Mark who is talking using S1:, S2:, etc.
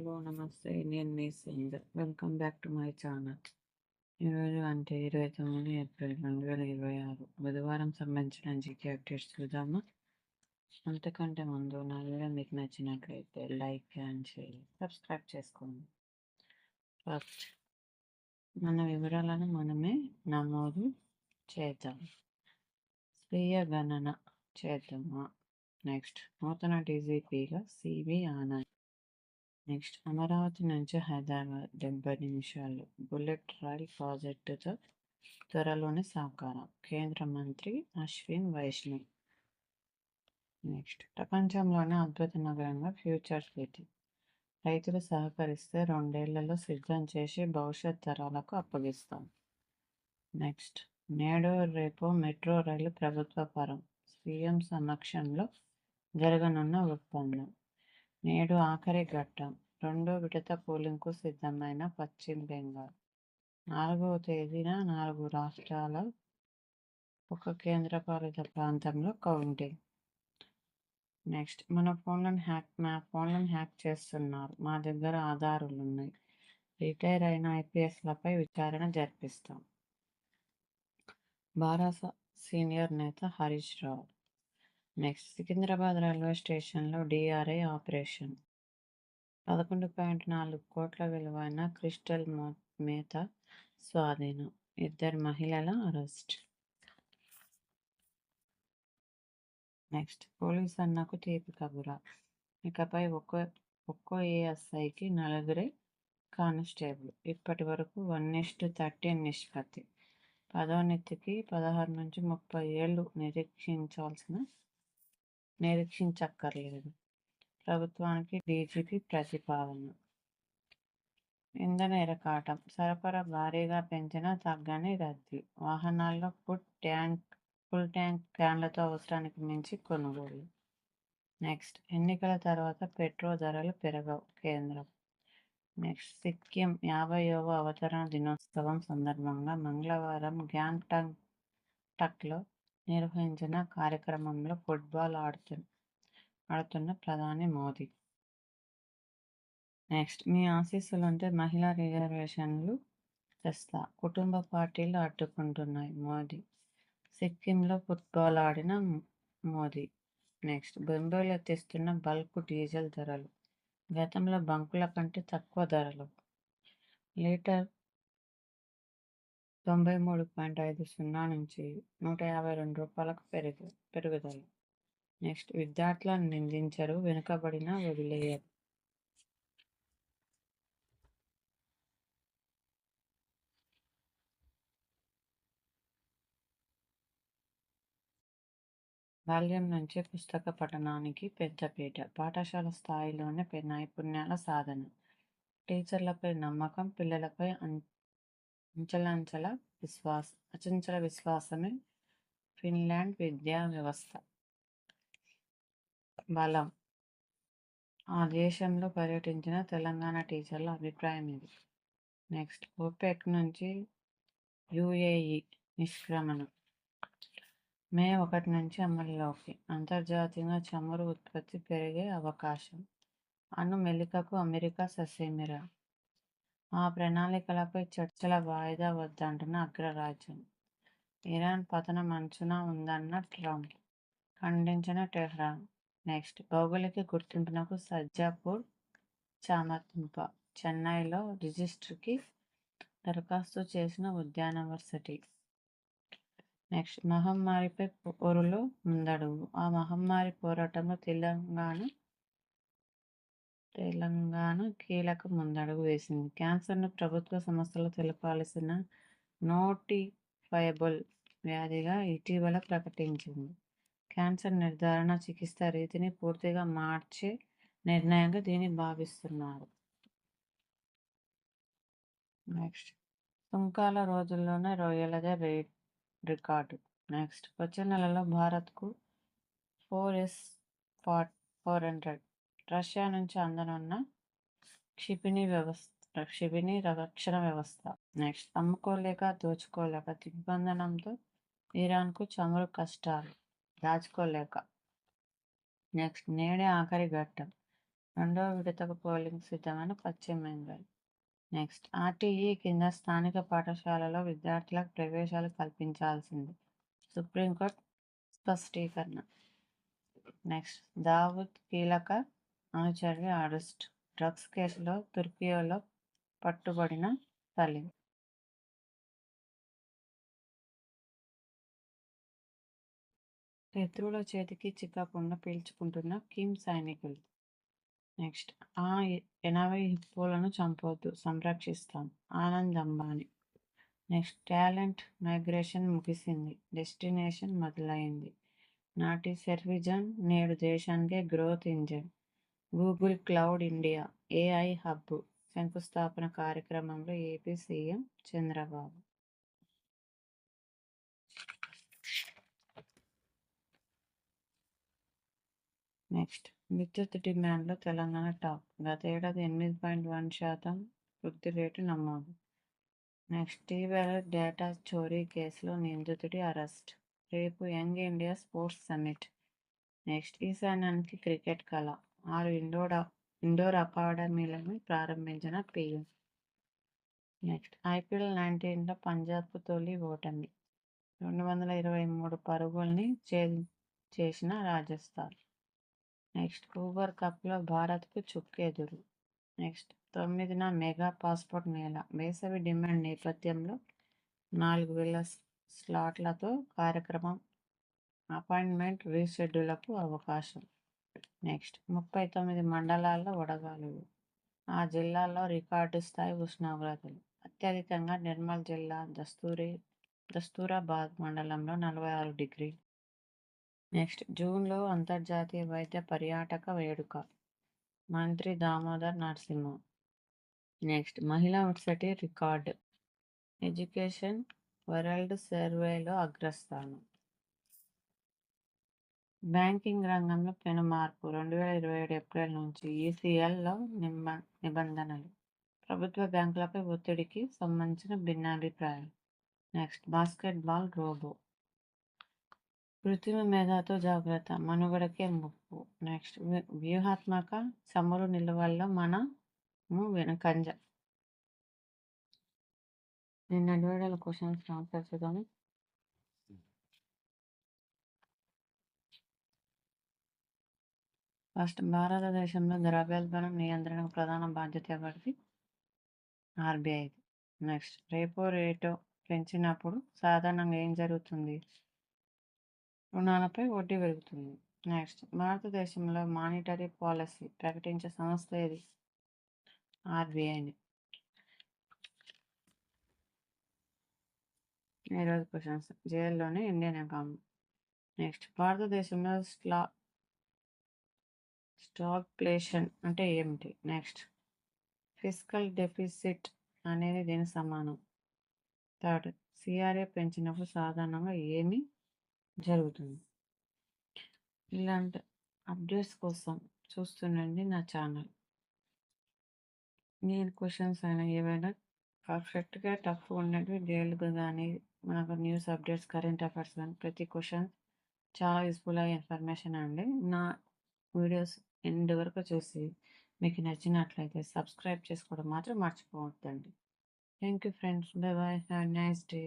S1: Hello! నమస్తే. నేను మీ singer. Welcome back to my channel. ఈరోజు అంటే 29 ఏప్రిల్ 2026 బుధవారం సంబంధించిన జీకే అప్డేట్స్ చూద్దామా? అంతకంటే ముందు నా వీడియో మీకు నచ్చినట్లయితే లైక్ అండ్ షేర్, సబ్స్క్రైబ్ చేసుకోండి. ఫస్ట్ మన వివరాలను మనమే నమోదు చేద్దాం. స్వీయ గణన చేద్దామా? నెక్స్ట్ నూతన డీజీపీగా సివి ఆనంద్. నెక్స్ట్ అమరావతి నుంచి హైదరాబాద్ 70 నిమిషాలు బుల్లెట్ రైల్ ప్రాజెక్టుతో త్వరలోనే సాకారం. కేంద్ర మంత్రి అశ్విన్ వైష్ణవ్. నెక్స్ట్ ప్రపంచంలోనే అద్భుత నగరంగా ఫ్యూచర్ సిటీ. రైతులు సహకరిస్తే 2 ఏళ్లలో సిద్ధం చేసి భవిష్యత్ తరాలకు అప్పగిస్తాం. నెక్స్ట్ నేడు రేపు మెట్రో రైలు ప్రభుత్వ పరం. సీఎం సమక్షంలో జరగనున్న ఒప్పందం. నేడు ఆఖరి ఘట్టం. 2వ విడత పోలింగ్కు సిద్ధమైన పశ్చిమ బెంగాల్. 4వ తేదీన 4 రాష్ట్రాల 1 కేంద్రపాలిత ప్రాంతంలో కౌంటింగ్. నెక్స్ట్ మా ఫోన్లను హ్యాక్ చేస్తున్నారు. మా దగ్గర ఆధారాలున్నాయి. రిటైర్ అయిన ఐపీఎస్లపై విచారణ జరిపిస్తాం. భారత సీనియర్ నేత హరీష్ రావు. నెక్స్ట్ సికింద్రాబాద్ రైల్వే స్టేషన్లో డిఆర్ఐ ఆపరేషన్. 11.4 కోట్ల విలువైన క్రిస్టల్ మేత స్వాధీనం. 2 మహిళల అరెస్ట్. నెక్స్ట్ పోలీస్ అన్నకు తీపి కబురా. ఇకపై ఒక్కో ఏఎస్ఐకి 4 కానిస్టేబుల్. ఇప్పటి వరకు 1:13 నిష్పత్తి. పదోన్నతికి 16 నుంచి 30 ఏళ్లు నిరీక్షించక్కర్లేదు. ప్రభుత్వానికి డీజీపీ ప్రతిపాదన. ఇంధన ఇరకాటం. సరఫరా భారీగా పెంచినా తగ్గని రద్దీ. వాహనాల్లో ఫుల్ ట్యాంక్ క్యాన్లతో అవసరానికి మించి కొనుగోలు. నెక్స్ట్ ఎన్నికల తర్వాత పెట్రోల్ ధరలు పెరగవు కేంద్రం. నెక్స్ట్ సిక్కిం 50వ అవతరణ దినోత్సవం సందర్భంగా మంగళవారం గ్యాంగ్టాక్లో నిర్వహించిన కార్యక్రమంలో ఫుట్బాల్ ఆడుతున్న ప్రధాని మోదీ. నెక్స్ట్ మీ ఆశీస్సులుంటే మహిళా రిజర్వేషన్లు తెస్తా. కుటుంబ పార్టీలు అడ్డుకుంటున్నాయి మోదీ. సిక్కింలో ఫుట్బాల్ ఆడిన మోదీ. నెక్స్ట్ బొంబాయిలో తెస్తున్న బల్క్ డీజిల్ ధరలు. గతంలో బంకుల కంటే తక్కువ ధరలు. లీటర్ 93.50 నుంచి 152 రూపాయలకు పెరుగుదల. నెక్స్ట్ విద్యార్థులను నిందించరు, వెనుకబడిన వదిలేయరు. బాల్యం నుంచే పుస్తక పఠనానికి పెద్దపీట. పాఠశాల స్థాయిలోనే నైపుణ్యాల సాధన. టీచర్లపై నమ్మకం, పిల్లలపై అచంచల విశ్వాసమే ఫిన్లాండ్ విద్యా వ్యవస్థ బలం. ఆ దేశంలో పర్యటించిన తెలంగాణ టీచర్ల అభిప్రాయం ఇది. నెక్స్ట్ ఓపెక్ నుంచి యుఏఈ నిష్క్రమణ మే 1 నుంచి అమలులోకి. అంతర్జాతీయంగా చమురు ఉత్పత్తి పెరిగే అవకాశం. అణు మెలికకు అమెరికా ససేమిరా. ఆ ప్రణాళికలపై చర్చల వాయిదా వద్దంటున్న అగ్రరాజ్యం. ఇరాన్ పతనం అంచున ఉందన్న ట్రంప్, ఖండించిన టెహ్రాన్. నెక్స్ట్ భౌగోళిక గుర్తింపునకు సజ్జాపూర్ చామతింప. చెన్నైలో రిజిస్ట్రీకి దరఖాస్తు చేసిన ఉద్యానవర్సిటీ. నెక్స్ట్ మహమ్మారిపై పోరులో ముందడుగు. ఆ మహమ్మారి పోరాటంలో తెలంగాణ కీలక ముందడుగు వేసింది. క్యాన్సర్ను ప్రభుత్వ సంస్థలు తెలపాల్సిన నోటిఫైయబుల్ వ్యాధిగా ఇటీవల ప్రకటించింది. క్యాన్సర్ నిర్ధారణ, చికిత్స రీతిని పూర్తిగా మార్చే నిర్ణయంగా దీన్ని భావిస్తున్నారు. నెక్స్ట్ సుంకాల రోజుల్లోనే రొయ్యలదే రికార్డు. నెక్స్ట్ వచ్చే నెలలో భారత్కు 4S-400 రష్యా నుంచి అందనున్న క్షిపణి రక్షణ వ్యవస్థ. నెక్స్ట్ అమ్ముకోలేక దోచుకోలేక దిగ్బంధనంతో ఇరాన్కు చమురు కష్టాలు దాచుకోలేక. నెక్స్ట్ నేడే ఆఖరి ఘట్టం. రెండవ విడతకు పోలింగ్ సిద్ధమైన పశ్చిమ బెంగాల్. నెక్స్ట్ ఆర్టీఈ కింద స్థానిక పాఠశాలలో విద్యార్థులకు ప్రవేశాలు కల్పించాల్సింది. సుప్రీంకోర్టు స్పష్టీకరణ. నెక్స్ట్ దావూద్ కీలక అనుచరుడి అరెస్ట్. డ్రగ్స్ కేసులో తుర్కియోలో పట్టుబడిన సలీం. శత్రువుల చేతికి చిక్కకుండా పీల్చుకుంటున్న కిమ్ సైనికులు. నెక్స్ట్ 80 హిప్పోలను చంపొద్దు, సంరక్షిస్తాం, Anand Ambani. Next talent migration ముగిసింది, డెస్టినేషన్ మొదలైంది. నాటి సర్విజన్ నేడు దేశానికే growth engine. Google cloud India AI hub శంకుస్థాపన కార్యక్రమంలో ఏపీ సీఎం చంద్రబాబు. నెక్స్ట్ విద్యుత్ డిమాండ్లో తెలంగాణ టాప్. గతేడాది 8.1% వృద్ధి రేటు నమోదు. నెక్స్ట్ టీవీలో డేటా చోరీ కేసులో నిందితుడి అరెస్ట్. రేపు young India sports summit. Next ఈశాన్యానికి క్రికెట్ కళ. 6 ఇండోర్ అకాడమీలను ప్రారంభించిన పీఎం. నెక్స్ట్ ఐపీఎల్ 19లో పంజాబ్కు తొలి ఓటమి. 223 పరుగుల్ని చేసిన రాజస్థాన్. నెక్స్ట్ ఊబర్ కప్లో భారత్కు చుక్కెదురు. నెక్స్ట్ 9న మెగా పాస్పోర్ట్ మేళా. వేసవి డిమాండ్ నేపథ్యంలో 4,000 స్లాట్లతో కార్యక్రమం. అపాయింట్మెంట్ రీషెడ్యూల్కు అవకాశం. నెక్స్ట్ 39 మండలాల్లో వడగాలులు. ఆ జిల్లాల్లో రికార్డు స్థాయి ఉష్ణోగ్రతలు. అత్యధికంగా నిర్మల్ జిల్లా దస్తూరాబాద్ మండలంలో 46 డిగ్రీలు. నెక్స్ట్ జూన్లో అంతర్జాతీయ వైద్య పర్యాటక వేడుక. మంత్రి దామోదర్ నరసింహ. నెక్స్ట్ మహిళా వర్సిటీ రికార్డ్. ఎడ్యుకేషన్ వరల్డ్ సర్వేలో అగ్రస్థానం. బ్యాంకింగ్ రంగంలో పెను మార్పు. 2027 ఏప్రిల్ నుంచి ఈసీఎల్లో నిబంధనలు. ప్రభుత్వ బ్యాంకులపై ఒత్తిడికి సంబంధించిన భిన్నాభిప్రాయాలు. Next basketball robot. కృత్రిమ మేధాతో జాగ్రత్త, మనుగడకే ముప్పు. నెక్స్ట్ వ్యూహాత్మక చమురు నిల్వల్లో మనము వెనుకంజ. నిన్న వీడియోల క్వశ్చన్స్ ఆన్సర్ చూద్దాము. ఫస్ట్ భారతదేశంలో ద్రవ్యోల్బణం నియంత్రణకు ప్రధాన బాధ్యత ఎవరిది? ఆర్బీఐ. నెక్స్ట్ రేపో రేటో పెంచినప్పుడు సాధారణంగా ఏం జరుగుతుంది? రుణాలపై వడ్డీ పెరుగుతుంది. నెక్స్ట్ భారతదేశంలో మానిటరీ పాలసీ ప్రకటించే సంస్థ ఏది? ఆర్బీఐని. ఈరోజు క్వశ్చన్స్. జైల్లోనే ఇండియన్ ఎకానమీ. నెక్స్ట్ భారతదేశంలో స్టాగ్ఫ్లేషన్ అంటే ఏమిటి? నెక్స్ట్ ఫిస్కల్ డెఫిసిట్ అనేది దీనికి సమానం. థర్డ్ సిఆర్ఏ పెంచినప్పుడు సాధారణంగా ఏమి జరుగుతుంది? ఇలాంటి అప్డేట్స్ కోసం చూస్తుండండి నా ఛానల్. నేను క్వశ్చన్స్ అయినా ఏవైనా పర్ఫెక్ట్గా టఫ్ ఉన్నట్టు జైలుకు కానీ మనకు న్యూస్ అప్డేట్స్ కరెంట్ అఫైర్స్ కానీ ప్రతి క్వశ్చన్ చాలా యూస్ఫుల్ అయ్యే ఇన్ఫర్మేషన్ అండి. నా వీడియోస్ ఎండ్ వరకు చూసి మీకు నచ్చినట్లయితే సబ్స్క్రైబ్ చేసుకోవడం మాత్రం మర్చిపోవద్దండి. Thank you friends. Bye bye. Have a nice day.